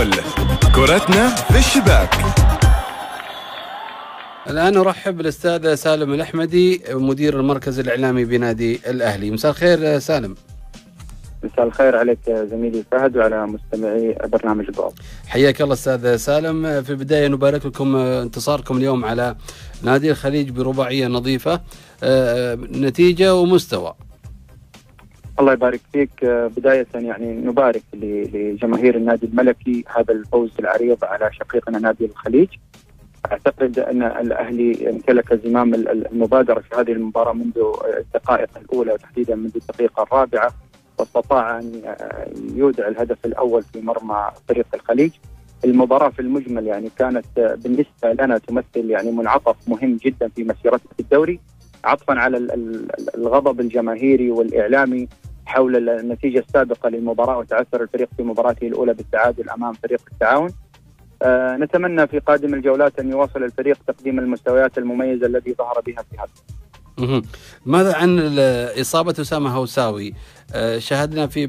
الجول، كرتنا في الشباك. الآن أرحب بالأستاذ سالم الأحمدي مدير المركز الإعلامي بنادي الأهلي. مساء الخير سالم. مساء الخير عليك زميلي فهد وعلى مستمعي برنامج الجول. حياك الله أستاذ سالم. في البداية نبارك لكم انتصاركم اليوم على نادي الخليج برباعية نظيفة، نتيجة ومستوى. الله يبارك فيك. بداية يعني نبارك لجماهير النادي الملكي هذا الفوز العريض على شقيقنا نادي الخليج. أعتقد أن الأهلي امتلك زمام المبادرة في هذه المباراة منذ الدقائق الأولى وتحديدا منذ الدقيقة الرابعة، واستطاع أن يودع الهدف الأول في مرمى فريق الخليج. المباراة في المجمل يعني كانت بالنسبة لنا تمثل يعني منعطف مهم جدا في مسيرتنا في الدوري، عطفا على الغضب الجماهيري والإعلامي حول النتيجة السابقة للمباراة، وتعثر الفريق في مباراته الأولى بالتعادل أمام فريق التعاون. نتمنى في قادم الجولات أن يواصل الفريق تقديم المستويات المميزة التي ظهر بها في هذا. ماذا عن إصابة أسامة هوساوي؟ شاهدنا في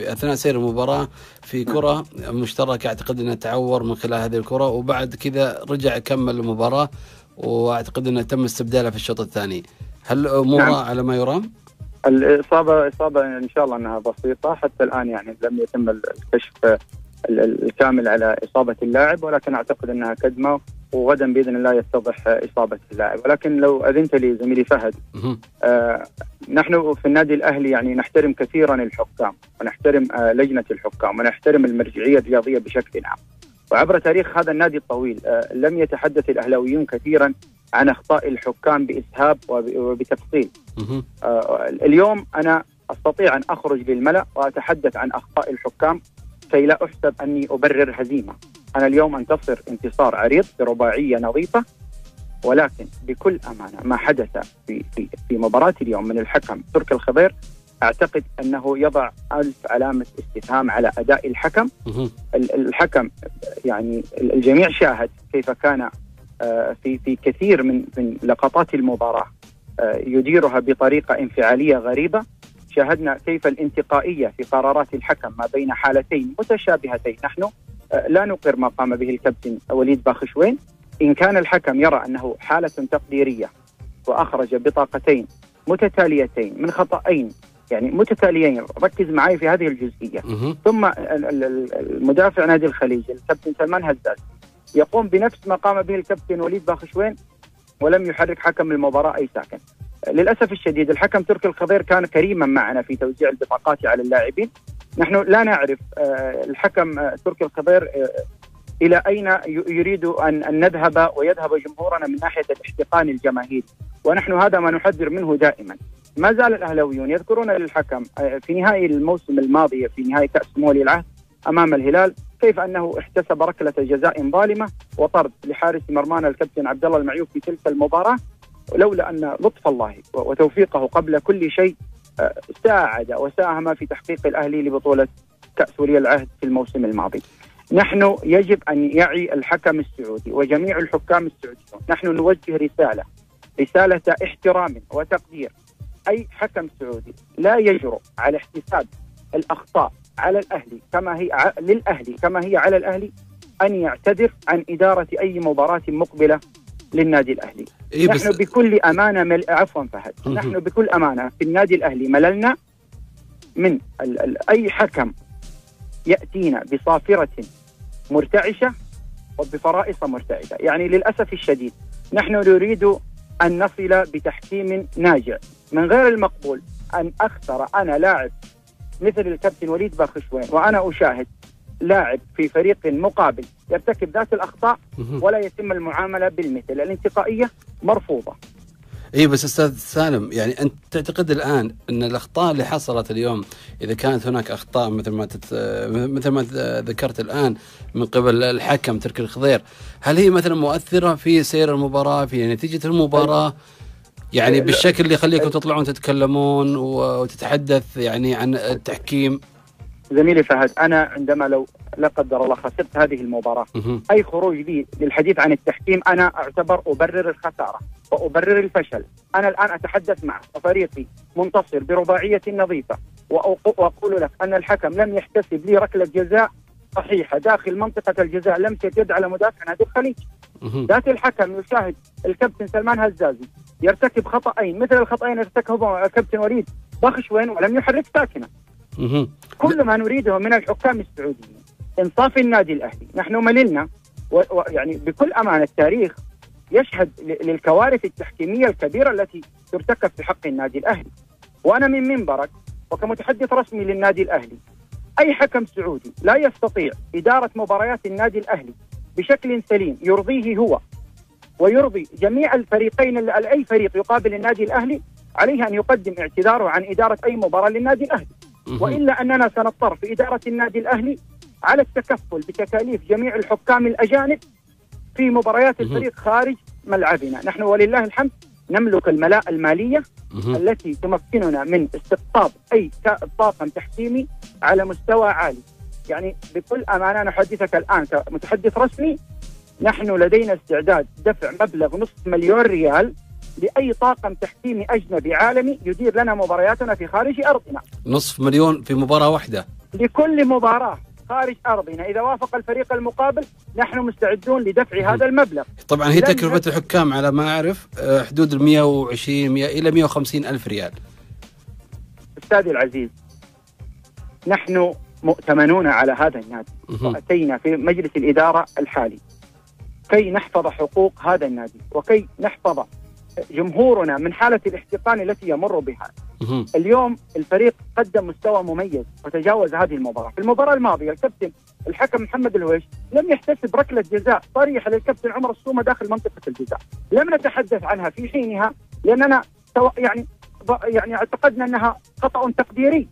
أثناء سير المباراة في كرة مشتركة، أعتقد أنه تعور من خلال هذه الكرة، وبعد كذا رجع كمل المباراة، وأعتقد أنه تم استبداله في الشوط الثاني. هل أموره على ما يرام؟ الإصابة إن شاء الله أنها بسيطة، حتى الآن يعني لم يتم الكشف الكامل على إصابة اللاعب، ولكن أعتقد أنها كدمة، وغدا بإذن الله يتضح إصابة اللاعب. ولكن لو أذنت لي زميلي فهد، نحن في النادي الأهلي يعني نحترم كثيرا الحكام، ونحترم لجنة الحكام، ونحترم المرجعية الرياضية بشكل عام. وعبر تاريخ هذا النادي الطويل لم يتحدث الأهلاويون كثيرا عن أخطاء الحكام بإسهاب وبتفصيل. اليوم أنا أستطيع أن أخرج للملأ وأتحدث عن أخطاء الحكام كي لا أحسب أني أبرر هزيمة. أنا اليوم أنتصر انتصار عريض برباعية نظيفة، ولكن بكل أمانة ما حدث في مباراة اليوم من الحكم تركي الخضير أعتقد أنه يضع 1000 علامة استفهام على أداء الحكم. الحكم يعني الجميع شاهد كيف كان في كثير من لقطات المباراة يديرها بطريقة انفعالية غريبة. شاهدنا كيف الانتقائية في قرارات الحكم ما بين حالتين متشابهتين. نحن لا نقر ما قام به الكابتن وليد باخشوين. إن كان الحكم يرى أنه حالة تقديرية وأخرج بطاقتين متتاليتين من خطأين يعني متتاليين، ركز معي في هذه الجزئية. ثم المدافع نادي الخليج الكابتن سلمان هزاز يقوم بنفس ما قام به الكابتن وليد باخشوين ولم يحرك حكم المباراة أي ساكن. للأسف الشديد الحكم تركي الخضير كان كريما معنا في توزيع البطاقات على اللاعبين. نحن لا نعرف الحكم تركي الخضير إلى أين يريد أن نذهب ويذهب جمهورنا من ناحية الاحتقان الجماهيري، ونحن هذا ما نحذر منه دائما. ما زال الأهلاويون يذكرون للحكم في نهاية الموسم الماضي في نهاية كأس ولي العهد أمام الهلال كيف أنه احتسب ركلة جزاء ظالمة وطرد لحارس مرمانا الكابتن عبد الله المعيوف في تلك المباراة، لولا أن لطف الله وتوفيقه قبل كل شيء ساعد وساهم في تحقيق الأهلي لبطولة كأس ولي العهد في الموسم الماضي. نحن يجب أن يعي الحكم السعودي وجميع الحكام السعوديون، نحن نوجه رسالة احترام وتقدير. أي حكم سعودي لا يجرؤ على احتساب الأخطاء على الأهلي كما هي على الأهلي أن يعتذر عن إدارة أي مباراة مقبلة للنادي الأهلي. نحن بكل أمانة عفوا فهد، نحن بكل أمانة في النادي الأهلي مللنا من أي حكم يأتينا بصافرة مرتعشة وبفرائص مرتعشة. يعني للأسف الشديد نحن نريد أن نصل بتحكيم ناجع. من غير المقبول أن أخسر أنا لاعب مثل الكابتن وليد باخشوين وأنا أشاهد لاعب في فريق مقابل يرتكب ذات الأخطاء ولا يتم المعاملة بالمثل. الانتقائية مرفوضة. بس أستاذ سالم، يعني أنت تعتقد الآن أن الأخطاء اللي حصلت اليوم إذا كانت هناك أخطاء مثل ما ذكرت الآن من قبل الحكم تركي الخضير، هل هي مثلا مؤثرة في سير المباراة في نتيجة المباراة؟ يعني بالشكل اللي يخليكم تطلعون تتكلمون وتتحدث يعني عن التحكيم؟ زميلي فهد، أنا عندما لو لا قدر الله خسرت هذه المباراة أي خروج لي للحديث عن التحكيم أنا أعتبر أبرر الخسارة وأبرر الفشل. أنا الآن أتحدث مع فريقي منتصر برباعية نظيفة وأقول لك أن الحكم لم يحتسب لي ركلة جزاء صحيحة داخل منطقة الجزاء لمسة يد على مدافع نادي الخليج. ذات الحكم يشاهد الكابتن سلمان هزازي يرتكب خطأين مثل الخطأين ارتكبهم الكابتن وليد بخشوين ولم يحرك ساكنة. كل ما نريده من الحكام السعوديين إنصاف النادي الأهلي. نحن مللنا يعني بكل أمانة التاريخ يشهد للكوارث التحكيمية الكبيرة التي ترتكب في حق النادي الأهلي. وأنا من منبرك وكمتحدث رسمي للنادي الأهلي، أي حكم سعودي لا يستطيع إدارة مباريات النادي الأهلي بشكل سليم يرضيه هو ويرضي جميع الفريقين، أي فريق يقابل النادي الأهلي عليه أن يقدم اعتذاره عن إدارة أي مباراة للنادي الأهلي. وإلا أننا سنضطر في إدارة النادي الأهلي على التكفل بتكاليف جميع الحكام الأجانب في مباريات الفريق خارج ملعبنا. نحن ولله الحمد نملك الملاءة المالية التي تمكننا من استقطاب أي طاقم تحكيمي على مستوى عالي. يعني بكل أمانة أنا أحدثك الآن كمتحدث رسمي، نحن لدينا استعداد دفع مبلغ $500,000 ريال لأي طاقم تحكيمي أجنبي عالمي يدير لنا مبارياتنا في خارج أرضنا. $500,000 في مباراة واحدة؟ لكل مباراة خارج أرضنا إذا وافق الفريق المقابل نحن مستعدون لدفع هذا المبلغ. طبعا هي تكلفة الحكام على ما أعرف حدود 120 إلى 150 ألف ريال. أستاذي العزيز، نحن مؤتمنون على هذا النادي وأتينا في مجلس الإدارة الحالي كي نحفظ حقوق هذا النادي وكي نحفظ جمهورنا من حالة الاحتقان التي يمر بها. اليوم الفريق قدم مستوى مميز وتجاوز هذه المباراة. في المباراة الماضية الكابتن الحكم محمد الهويش لم يحتسب ركلة جزاء صريحة للكابتن عمر السومة داخل منطقة الجزاء. لم نتحدث عنها في حينها لأننا يعني اعتقدنا أنها خطأ تقديري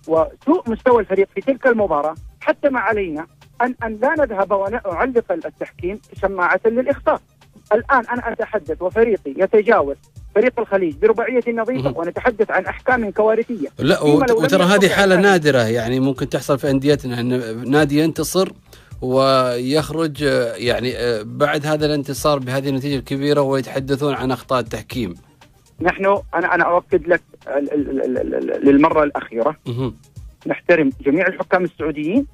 وسوء مستوى الفريق في تلك المباراة حتم علينا أن لا نذهب ونعلق التحكيم شماعة للإخطاء. الآن أنا أتحدث وفريقي يتجاوز فريق الخليج برباعية نظيفة ونتحدث عن أحكام كوارثية. لا وترى هذه حالة نادرة يعني ممكن تحصل في أنديتنا، أن نادي ينتصر ويخرج يعني بعد هذا الانتصار بهذه النتيجة الكبيرة ويتحدثون عن أخطاء التحكيم. نحن أنا أؤكد لك للمرة الأخيرة نحترم جميع الحكام السعوديين،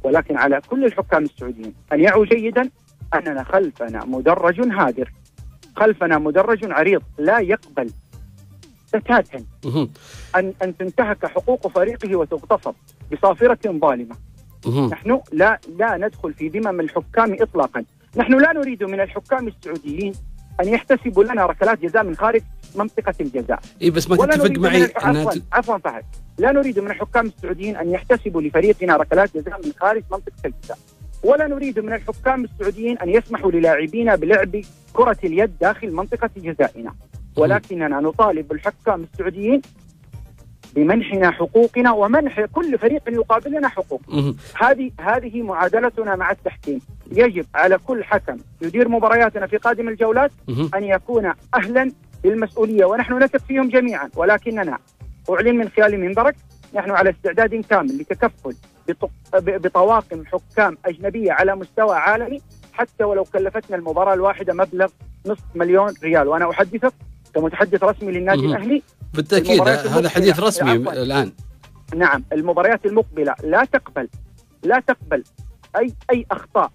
ولكن على كل الحكام السعوديين أن يعوا جيدا أننا خلفنا مدرج هادر، خلفنا مدرج عريض لا يقبل بتاتا أن تنتهك حقوق فريقه وتغتصب بصافرة ظالمة. نحن لا ندخل في ذمم الحكام إطلاقا. نحن لا نريد من الحكام السعوديين أن يحتسبوا لنا ركلات جزاء من خارج منطقة الجزاء. بس ما تتفق معي عفوا فهد، لا نريد من الحكام السعوديين أن يحتسبوا لفريقنا ركلات جزاء من خارج منطقة الجزاء، ولا نريد من الحكام السعوديين أن يسمحوا للاعبين بلعب كرة اليد داخل منطقة جزائنا، ولكننا نطالب الحكام السعوديين بمنحنا حقوقنا ومنح كل فريق يقابلنا حقوق. هذه معادلتنا مع التحكيم. يجب على كل حكم يدير مبارياتنا في قادم الجولات أن يكون أهلا للمسؤولية، ونحن نثق فيهم جميعا. ولكننا أعلن من خلال منبرك نحن على استعداد كامل لتكفل بطواقم حكام أجنبية على مستوى عالمي، حتى ولو كلفتنا المباراة الواحدة مبلغ $500,000 ريال. وأنا أحدثك كمتحدث رسمي للنادي الأهلي بالتأكيد هذا حديث رسمي الآن. نعم، المباريات المقبلة لا تقبل أي أخطاء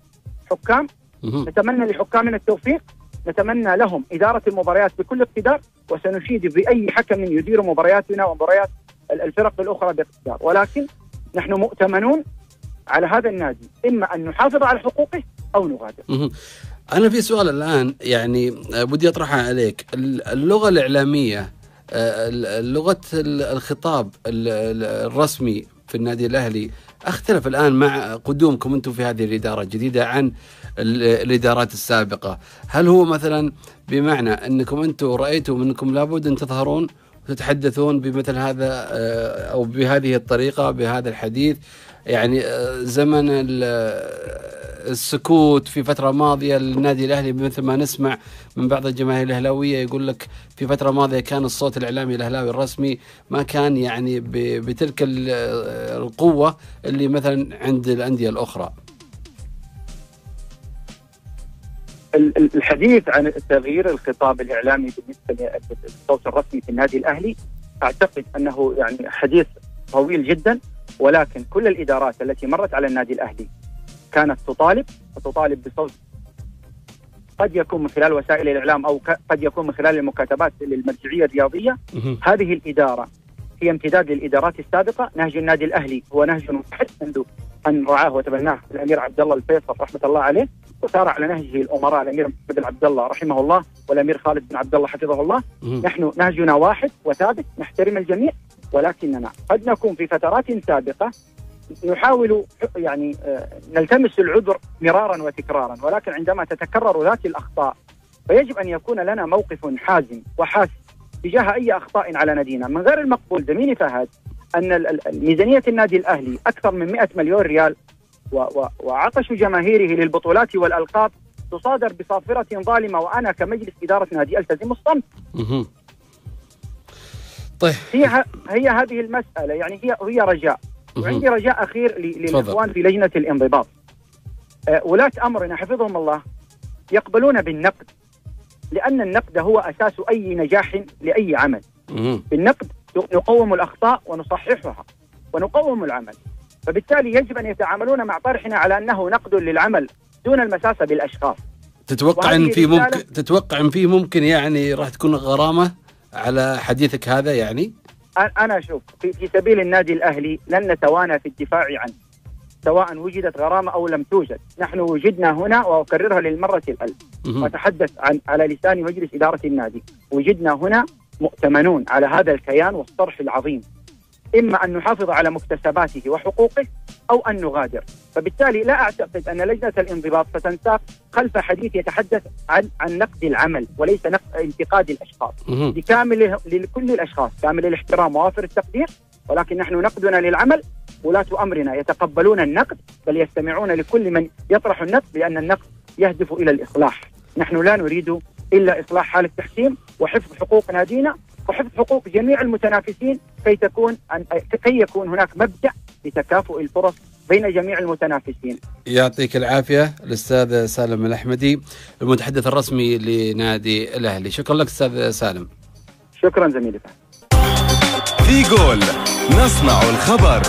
حكام. نتمنى لحكامنا التوفيق، نتمنى لهم إدارة المباريات بكل اقتدار، وسنشيد بأي حكم يدير مبارياتنا ومباريات الفرق الأخرى باقتدار. ولكن نحن مؤتمنون على هذا النادي، إما أن نحافظ على حقوقه أو نغادر. أنا في سؤال الآن يعني بدي أطرحها عليك. اللغة الإعلامية، لغة الخطاب الرسمي في النادي الأهلي اختلف الآن مع قدومكم أنتم في هذه الإدارة الجديدة عن الإدارات السابقة. هل هو مثلا بمعنى أنكم أنتم رأيتوا أنكم لابد أن تظهرون وتتحدثون بمثل هذا أو بهذه الطريقة بهذا الحديث؟ يعني زمن السكوت في فترة ماضية للنادي الأهلي مثل ما نسمع من بعض الجماهير الأهلاوية يقول لك في فترة ماضية كان الصوت الإعلامي الأهلاوي الرسمي ما كان يعني بتلك القوة اللي مثلا عند الأندية الأخرى. الحديث عن تغيير الخطاب الإعلامي بالنسبة للصوت الرسمي في النادي الأهلي أعتقد أنه يعني حديث طويل جدا، ولكن كل الإدارات التي مرت على النادي الأهلي كانت تطالب بصوت، قد يكون من خلال وسائل الإعلام أو قد يكون من خلال المكاتبات للمرجعية الرياضية. هذه الإدارة هي امتداد للإدارات السابقة. نهج النادي الأهلي هو نهج واحد منذ أن رعاه وتبناه الأمير عبد الله الفيصل رحمة الله عليه، وسار على نهجه الأمراء الأمير محمد بن عبد الله رحمه الله والأمير خالد بن عبد الله حفظه الله. نحن نهجنا واحد وثابت، نحترم الجميع، ولكننا قد نكون في فترات سابقة نحاول يعني نلتمس العذر مرارا وتكرارا، ولكن عندما تتكرر ذات الأخطاء فيجب أن يكون لنا موقف حازم وحاسم تجاه أي أخطاء على نادينا. من غير المقبول زميلي فهد أن ميزانية النادي الأهلي أكثر من 100 مليون ريال، وعطش جماهيره للبطولات والألقاب تصادر بصافرة ظالمة، وأنا كمجلس إدارة نادي ألتزم الصمت. طيب هي هذه المسألة، يعني هي رجاء. وعندي رجاء أخير للإخوان في لجنة الانضباط. ولاة أمرنا حفظهم الله يقبلون بالنقد، لأن النقد هو أساس أي نجاح لأي عمل. بالنقد نقوم الأخطاء ونصححها ونقوم العمل، فبالتالي يجب أن يتعاملون مع طرحنا على أنه نقد للعمل دون المساسة بالأشخاص. تتوقع إن في ممكن يعني راح تكون غرامة على حديثك هذا؟ يعني أنا أشوف في سبيل النادي الأهلي لن نتوانى في الدفاع عنه، سواء وجدت غرامة أو لم توجد. نحن وجدنا هنا، وأكررها للمرة الألف وأتحدث على لسان مجلس إدارة النادي، وجدنا هنا مؤتمنون على هذا الكيان والصرح العظيم، إما أن نحافظ على مكتسباته وحقوقه أو أن نغادر. فبالتالي لا أعتقد أن لجنة الانضباط ستنساق خلف حديث يتحدث عن نقد العمل وليس انتقاد الأشخاص. لكل الأشخاص كامل الاحترام ووافر التقدير، ولكن نحن نقدنا للعمل. ولاة أمرنا يتقبلون النقد، بل يستمعون لكل من يطرح النقد، لأن النقد يهدف إلى الإصلاح. نحن لا نريد إلا إصلاح حال التحكيم وحفظ حقوق نادينا وحفظ حقوق جميع المتنافسين، كي يكون هناك مبدأ لتكافؤ الفرص بين جميع المتنافسين. يعطيك العافية الأستاذ سالم الأحمدي، المتحدث الرسمي لنادي الأهلي. شكرا لك أستاذ سالم. شكرا زميلي. في جول نصنع الخبر.